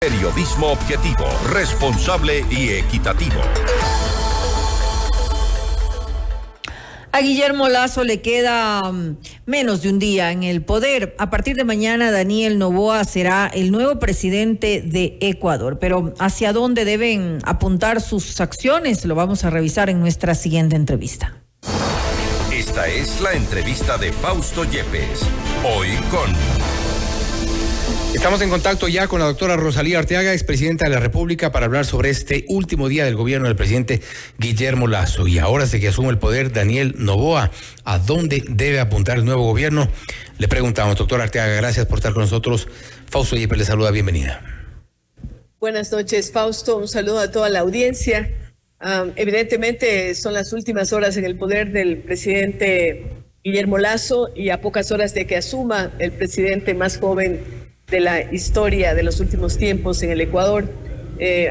Periodismo objetivo, responsable y equitativo. A Guillermo Lasso le queda menos de un día en el poder. A partir de mañana, Daniel Noboa será el nuevo presidente de Ecuador. Pero ¿hacia dónde deben apuntar sus acciones? Lo vamos a revisar en nuestra siguiente entrevista. Esta es la entrevista de Fausto Yepes. Hoy con... Estamos en contacto ya con la doctora Rosalía Arteaga, expresidenta de la República, para hablar sobre este último día del gobierno del presidente Guillermo Lasso. Y ahora desde que asume el poder Daniel Noboa, ¿a dónde debe apuntar el nuevo gobierno? Le preguntamos, doctora Arteaga, gracias por estar con nosotros. Fausto Yepes le saluda, bienvenida. Buenas noches, Fausto. Un saludo a toda la audiencia. Evidentemente son las últimas horas en el poder del presidente Guillermo Lasso y a pocas horas de que asuma el presidente más joven de la historia de los últimos tiempos en el Ecuador.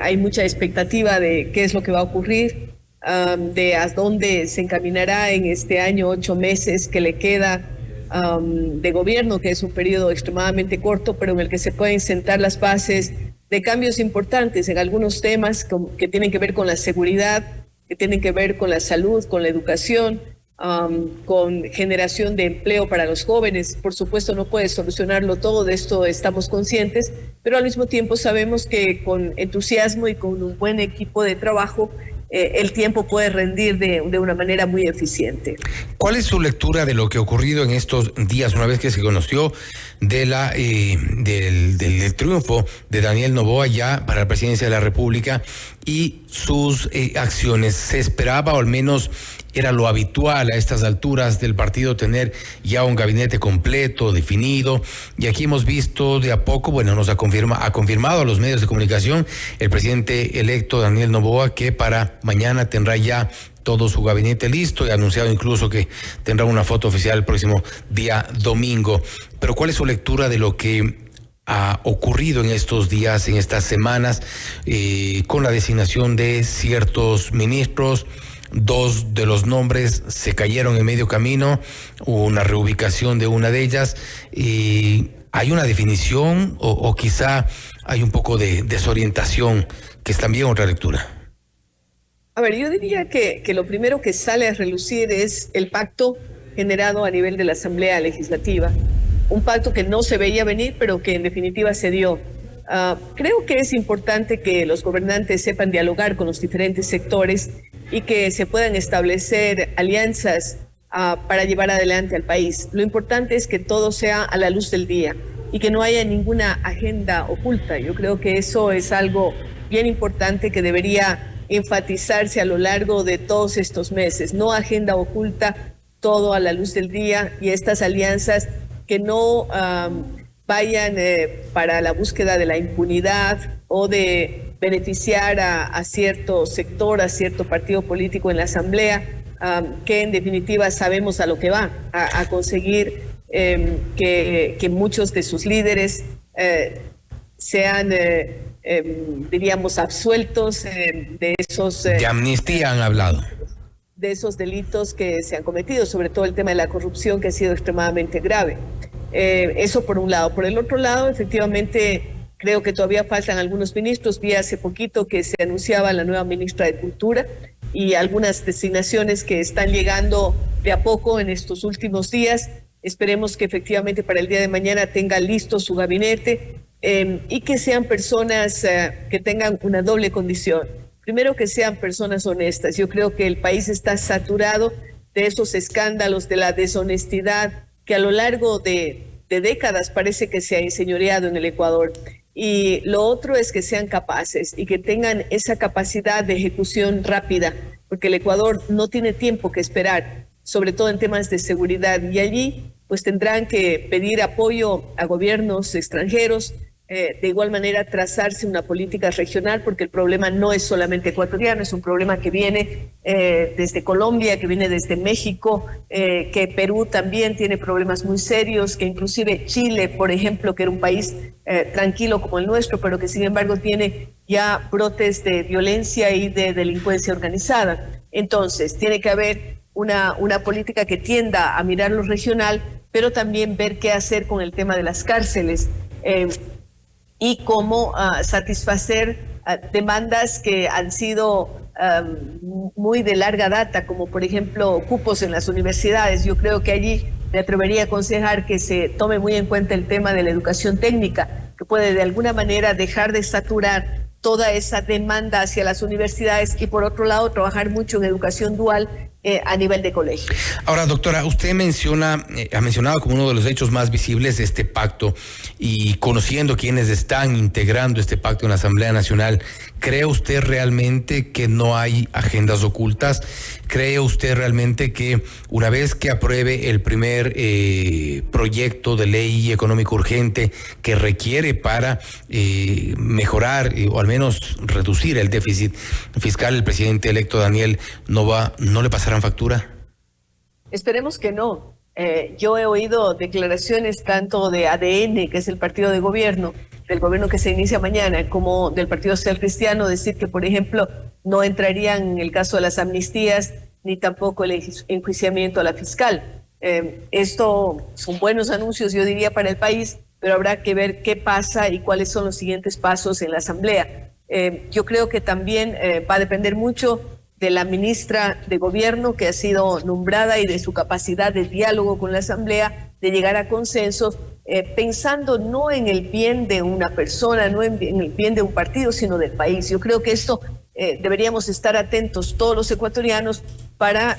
Hay mucha expectativa de qué es lo que va a ocurrir, de a dónde se encaminará en este año, 8 meses que le queda de gobierno, que es un periodo extremadamente corto, pero en el que se pueden sentar las bases de cambios importantes en algunos temas que tienen que ver con la seguridad, que tienen que ver con la salud, con la educación, con generación de empleo para los jóvenes. Por supuesto no puede solucionarlo todo, de esto estamos conscientes, pero al mismo tiempo sabemos que con entusiasmo y con un buen equipo de trabajo el tiempo puede rendir de una manera muy eficiente. ¿Cuál es su lectura de lo que ha ocurrido en estos días, una vez que se conoció del triunfo de Daniel Noboa ya para la presidencia de la República y sus acciones? ¿Se esperaba, o al menos era lo habitual a estas alturas del partido, tener ya un gabinete completo, definido? Y aquí hemos visto de a poco, bueno, ha confirmado a los medios de comunicación el presidente electo Daniel Noboa que para mañana tendrá ya todo su gabinete listo, y ha anunciado incluso que tendrá una foto oficial el próximo día domingo. Pero ¿cuál es su lectura de lo que ha ocurrido en estos días, en estas semanas, con la designación de ciertos ministros? 2 de los nombres se cayeron en medio camino, hubo una reubicación de una de ellas. ¿Hay una definición o quizá hay un poco de desorientación, que es también otra lectura? A ver, yo diría que lo primero que sale a relucir es el pacto generado a nivel de la Asamblea Legislativa. Un pacto que no se veía venir, pero que en definitiva se dio. Creo que es importante que los gobernantes sepan dialogar con los diferentes sectores y que se puedan establecer alianzas para llevar adelante al país. Lo importante es que todo sea a la luz del día y que no haya ninguna agenda oculta. Yo creo que eso es algo bien importante que debería enfatizarse a lo largo de todos estos meses. No agenda oculta, todo a la luz del día, y estas alianzas que no vayan para la búsqueda de la impunidad o de beneficiar a cierto sector, a cierto partido político en la Asamblea, que en definitiva sabemos a lo que va, a conseguir que muchos de sus líderes sean, diríamos, absueltos de esos... de amnistía han hablado. De esos delitos que se han cometido, sobre todo el tema de la corrupción, que ha sido extremadamente grave. Eso por un lado. Por el otro lado, efectivamente, creo que todavía faltan algunos ministros. Vi hace poquito que se anunciaba la nueva ministra de Cultura y algunas designaciones que están llegando de a poco en estos últimos días. Esperemos que efectivamente para el día de mañana tenga listo su gabinete y que sean personas que tengan una doble condición. Primero, que sean personas honestas. Yo creo que el país está saturado de esos escándalos, de la deshonestidad que a lo largo de décadas parece que se ha enseñoreado en el Ecuador. Y lo otro es que sean capaces y que tengan esa capacidad de ejecución rápida, porque el Ecuador no tiene tiempo que esperar, sobre todo en temas de seguridad. Y allí pues tendrán que pedir apoyo a gobiernos extranjeros, de igual manera trazarse una política regional, porque el problema no es solamente ecuatoriano, es un problema que viene desde Colombia, que viene desde México, que Perú también tiene problemas muy serios, que inclusive Chile, por ejemplo, que era un país tranquilo como el nuestro, pero que sin embargo tiene ya brotes de violencia y de delincuencia organizada. Entonces, tiene que haber una política que tienda a mirar lo regional, pero también ver qué hacer con el tema de las cárceles. y cómo satisfacer demandas que han sido muy de larga data, como por ejemplo cupos en las universidades. Yo creo que allí me atrevería a aconsejar que se tome muy en cuenta el tema de la educación técnica, que puede de alguna manera dejar de saturar toda esa demanda hacia las universidades y por otro lado trabajar mucho en educación dual a nivel de colegio. Ahora, doctora, usted ha mencionado como uno de los hechos más visibles de este pacto y conociendo quienes están integrando este pacto en la Asamblea Nacional, ¿cree usted realmente que no hay agendas ocultas? ¿Cree usted realmente que una vez que apruebe el primer proyecto de ley económico urgente que requiere para mejorar o al menos reducir el déficit fiscal, el presidente electo Daniel no le pasarán factura? Esperemos que no. Yo he oído declaraciones tanto de ADN, que es el partido de gobierno, del gobierno que se inicia mañana, como del Partido Social Cristiano, decir que, por ejemplo, no entrarían en el caso de las amnistías, ni tampoco el enjuiciamiento a la fiscal. Esto son buenos anuncios, yo diría, para el país, pero habrá que ver qué pasa y cuáles son los siguientes pasos en la Asamblea. Yo creo que también va a depender mucho de la ministra de Gobierno que ha sido nombrada y de su capacidad de diálogo con la Asamblea, de llegar a consensos, pensando no en el bien de una persona, no en el bien de un partido, sino del país. Yo creo que esto deberíamos estar atentos todos los ecuatorianos para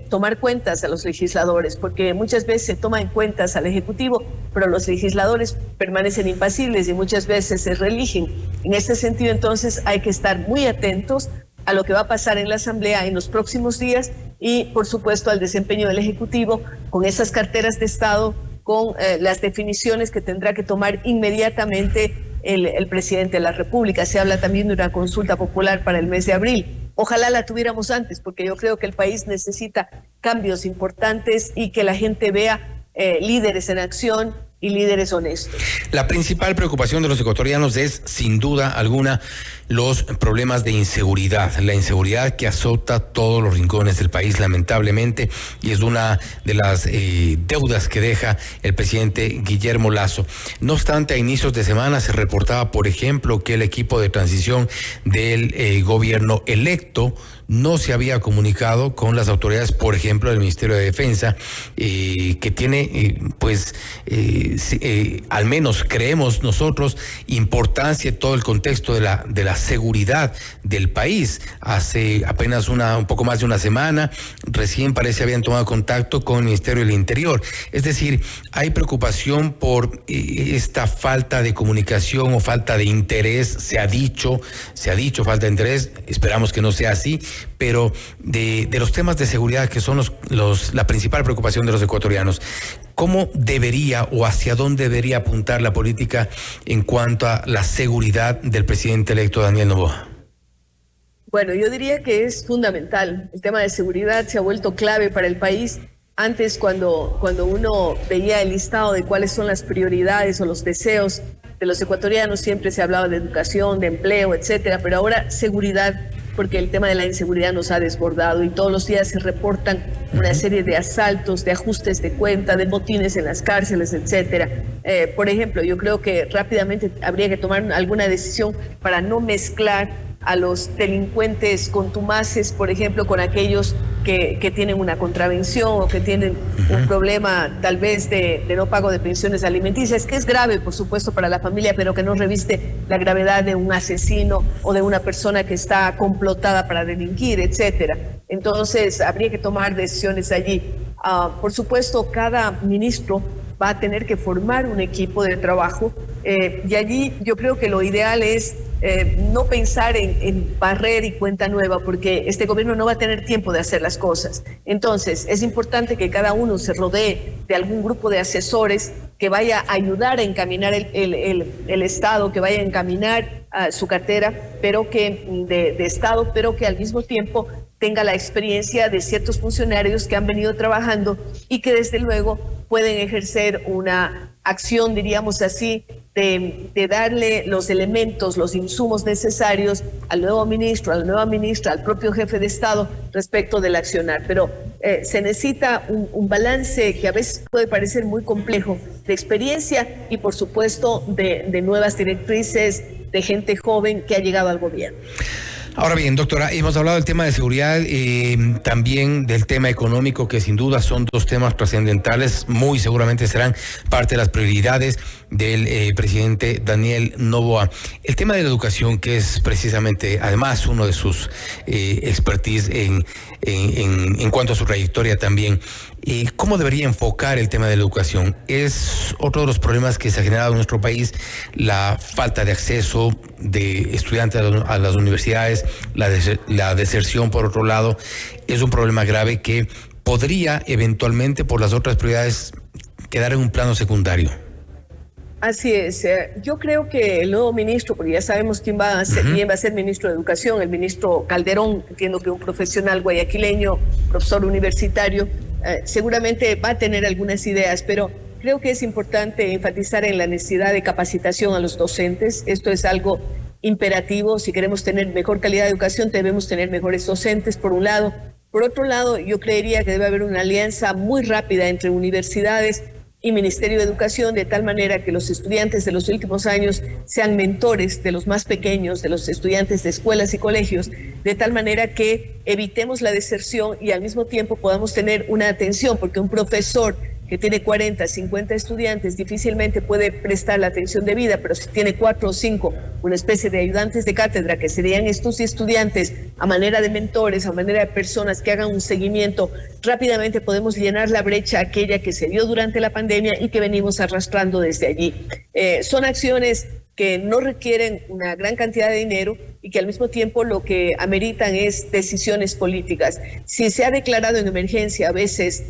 tomar cuentas a los legisladores, porque muchas veces se toma en cuentas al Ejecutivo, pero los legisladores permanecen impasibles y muchas veces se reeligen. En este sentido, entonces, hay que estar muy atentos a lo que va a pasar en la Asamblea en los próximos días y, por supuesto, al desempeño del Ejecutivo con esas carteras de Estado, con las definiciones que tendrá que tomar inmediatamente el presidente de la República. Se habla también de una consulta popular para el mes de abril. Ojalá la tuviéramos antes, porque yo creo que el país necesita cambios importantes y que la gente vea líderes en acción y líderes honestos. La principal preocupación de los ecuatorianos es, sin duda alguna, los problemas de inseguridad, la inseguridad que azota todos los rincones del país, lamentablemente, y es una de las deudas que deja el presidente Guillermo Lasso. No obstante, a inicios de semana se reportaba, por ejemplo, que el equipo de transición del gobierno electo no se había comunicado con las autoridades, por ejemplo, del Ministerio de Defensa, que tiene, al menos creemos nosotros, importancia en todo el contexto de la seguridad del país. Hace apenas un poco más de una semana, recién parece habían tomado contacto con el Ministerio del Interior. Es decir, hay preocupación por esta falta de comunicación o falta de interés. Se ha dicho falta de interés, esperamos que no sea así, pero de los temas de seguridad que son la principal preocupación de los ecuatorianos. ¿Cómo debería o hacia dónde debería apuntar la política en cuanto a la seguridad del presidente electo Daniel Noboa? Bueno, yo diría que es fundamental. El tema de seguridad se ha vuelto clave para el país. Antes, cuando uno veía el listado de cuáles son las prioridades o los deseos de los ecuatorianos, siempre se hablaba de educación, de empleo, etcétera, pero ahora seguridad, porque el tema de la inseguridad nos ha desbordado y todos los días se reportan una serie de asaltos, de ajustes de cuenta, de motines en las cárceles, etcétera. Por ejemplo, yo creo que rápidamente habría que tomar alguna decisión para no mezclar a los delincuentes contumaces, por ejemplo, con aquellos que tienen una contravención o que tienen un problema tal vez de no pago de pensiones alimenticias, que es grave, por supuesto, para la familia, pero que no reviste la gravedad de un asesino o de una persona que está complotada para delinquir, etcétera. Entonces, habría que tomar decisiones allí. Por supuesto, cada ministro va a tener que formar un equipo de trabajo y allí yo creo que lo ideal es no pensar en barrer y cuenta nueva, porque este gobierno no va a tener tiempo de hacer las cosas. Entonces, es importante que cada uno se rodee de algún grupo de asesores que vaya a ayudar a encaminar el Estado, que vaya a encaminar su cartera pero que de Estado, pero que al mismo tiempo tenga la experiencia de ciertos funcionarios que han venido trabajando y que desde luego pueden ejercer una acción, diríamos así, de darle los elementos, los insumos necesarios al nuevo ministro, a la nueva ministra, al propio jefe de Estado respecto del accionar. Pero se necesita un balance que a veces puede parecer muy complejo de experiencia y por supuesto de nuevas directrices, de gente joven que ha llegado al gobierno. Ahora bien, doctora, hemos hablado del tema de seguridad, también del tema económico, que sin duda son dos temas trascendentales, muy seguramente serán parte de las prioridades del presidente Daniel Noboa. El tema de la educación, que es precisamente, además, uno de sus expertise en cuanto a su trayectoria también. ¿Cómo debería enfocar el tema de la educación? Es otro de los problemas que se ha generado en nuestro país, la falta de acceso de estudiantes a las universidades, la deserción por otro lado, es un problema grave que podría eventualmente por las otras prioridades quedar en un plano secundario. Así es. Yo creo que el nuevo ministro, porque ya sabemos quién va a ser, quién va a ser ministro de Educación, el ministro Calderón, entiendo que un profesional guayaquileño, profesor universitario, seguramente va a tener algunas ideas, pero creo que es importante enfatizar en la necesidad de capacitación a los docentes. Esto es algo imperativo. Si queremos tener mejor calidad de educación, debemos tener mejores docentes, por un lado. Por otro lado, yo creería que debe haber una alianza muy rápida entre universidades y Ministerio de Educación, de tal manera que los estudiantes de los últimos años sean mentores de los más pequeños, de los estudiantes de escuelas y colegios, de tal manera que evitemos la deserción y al mismo tiempo podamos tener una atención, porque un profesor que tiene 40, 50 estudiantes difícilmente puede prestar la atención debida, pero si tiene 4 o 5, una especie de ayudantes de cátedra que serían estos estudiantes a manera de mentores, a manera de personas que hagan un seguimiento, rápidamente podemos llenar la brecha aquella que se dio durante la pandemia y que venimos arrastrando desde allí. Son acciones que no requieren una gran cantidad de dinero y que al mismo tiempo lo que ameritan es decisiones políticas. Si se ha declarado en emergencia a veces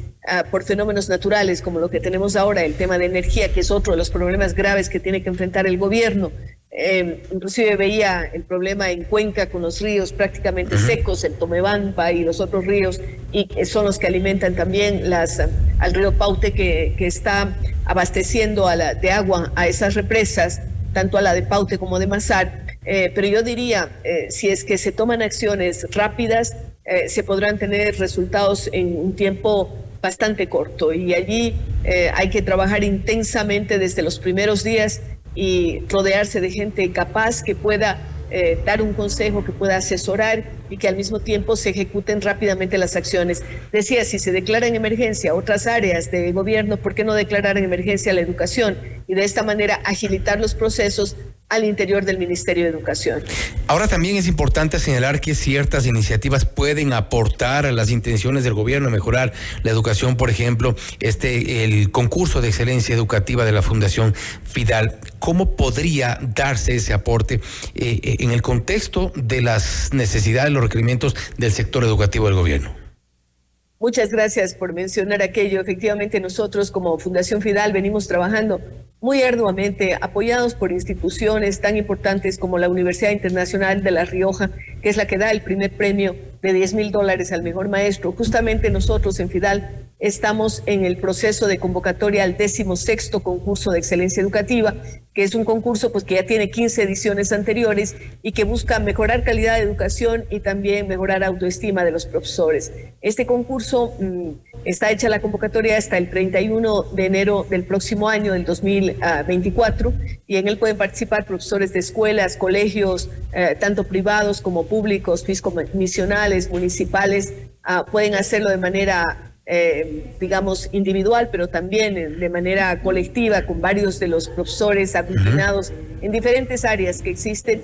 por fenómenos naturales como lo que tenemos ahora, el tema de energía, que es otro de los problemas graves que tiene que enfrentar el gobierno, inclusive veía el problema en Cuenca con los ríos prácticamente secos, el Tomebampa y los otros ríos, y son los que alimentan también al río Paute que está abasteciendo de agua a esas represas, tanto a la de Paute como de Mazar. Pero yo diría, si es que se toman acciones rápidas, se podrán tener resultados en un tiempo bastante corto, y allí hay que trabajar intensamente desde los primeros días y rodearse de gente capaz que pueda dar un consejo, que pueda asesorar y que al mismo tiempo se ejecuten rápidamente las acciones. Decía, si se declara en emergencia otras áreas de gobierno, ¿por qué no declarar en emergencia la educación? Y de esta manera agilitar los procesos al interior del Ministerio de Educación. Ahora también es importante señalar que ciertas iniciativas pueden aportar a las intenciones del gobierno a mejorar la educación. Por ejemplo, el concurso de excelencia educativa de la Fundación Fidal. ¿Cómo podría darse ese aporte en el contexto de las necesidades, los requerimientos del sector educativo del gobierno? Muchas gracias por mencionar aquello. Efectivamente, nosotros como Fundación Fidal venimos trabajando muy arduamente, apoyados por instituciones tan importantes como la Universidad Internacional de La Rioja, que es la que da el primer premio de $10,000 al mejor maestro. Justamente nosotros en Fidal estamos en el proceso de convocatoria al 16º concurso de excelencia educativa, que es un concurso pues que ya tiene 15 ediciones anteriores y que busca mejorar calidad de educación y también mejorar autoestima de los profesores. Este concurso está hecha la convocatoria hasta el 31 de enero del próximo año, del 2024, y en él pueden participar profesores de escuelas, colegios, tanto privados como públicos, fiscomisionales, municipales. Pueden hacerlo de manera digamos, individual, pero también de manera colectiva, con varios de los profesores aglutinados en diferentes áreas que existen.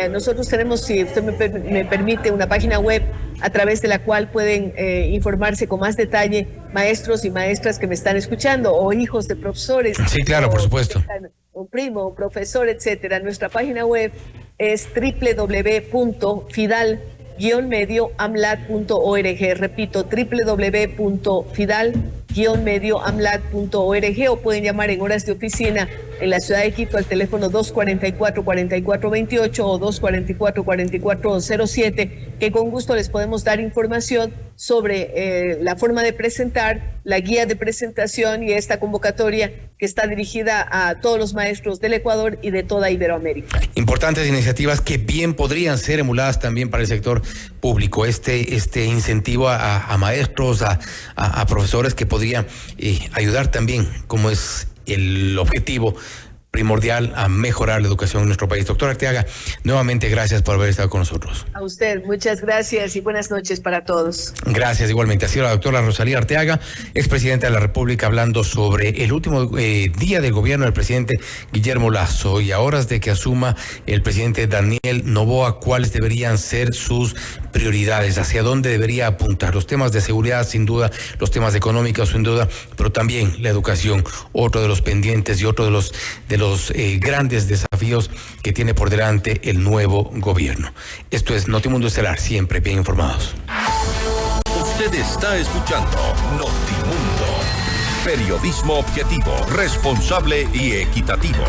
Nosotros tenemos, si usted me permite, una página web a través de la cual pueden informarse con más detalle maestros y maestras que me están escuchando, o hijos de profesores. Sí, claro, por supuesto. Un primo, un profesor, etcétera. Nuestra página web es www.fidal-medioamlat.org. Repito, www.fidal-medioamlat.org, o pueden llamar en horas de oficina en la ciudad de Quito al teléfono 244-4428 o 244-4407, que con gusto les podemos dar información sobre la forma de presentar, la guía de presentación y esta convocatoria que está dirigida a todos los maestros del Ecuador y de toda Iberoamérica. Importantes iniciativas que bien podrían ser emuladas también para el sector público. Este incentivo a maestros, a profesores, que podría ayudar también, como es el objetivo primordial a mejorar la educación en nuestro país. Doctor Arteaga, nuevamente gracias por haber estado con nosotros. A usted, muchas gracias y buenas noches para todos. Gracias, igualmente. Ha sido la doctora Rosalía Arteaga, expresidenta de la República, hablando sobre el último día del gobierno del presidente Guillermo Lasso y a horas de que asuma el presidente Daniel Noboa, cuáles deberían ser sus prioridades, hacia dónde debería apuntar. Los temas de seguridad, sin duda, los temas económicos, sin duda, pero también la educación, otro de los pendientes y otro de los grandes desafíos que tiene por delante el nuevo gobierno. Esto es Notimundo Estelar, siempre bien informados. Usted está escuchando Notimundo. Periodismo objetivo, responsable y equitativo.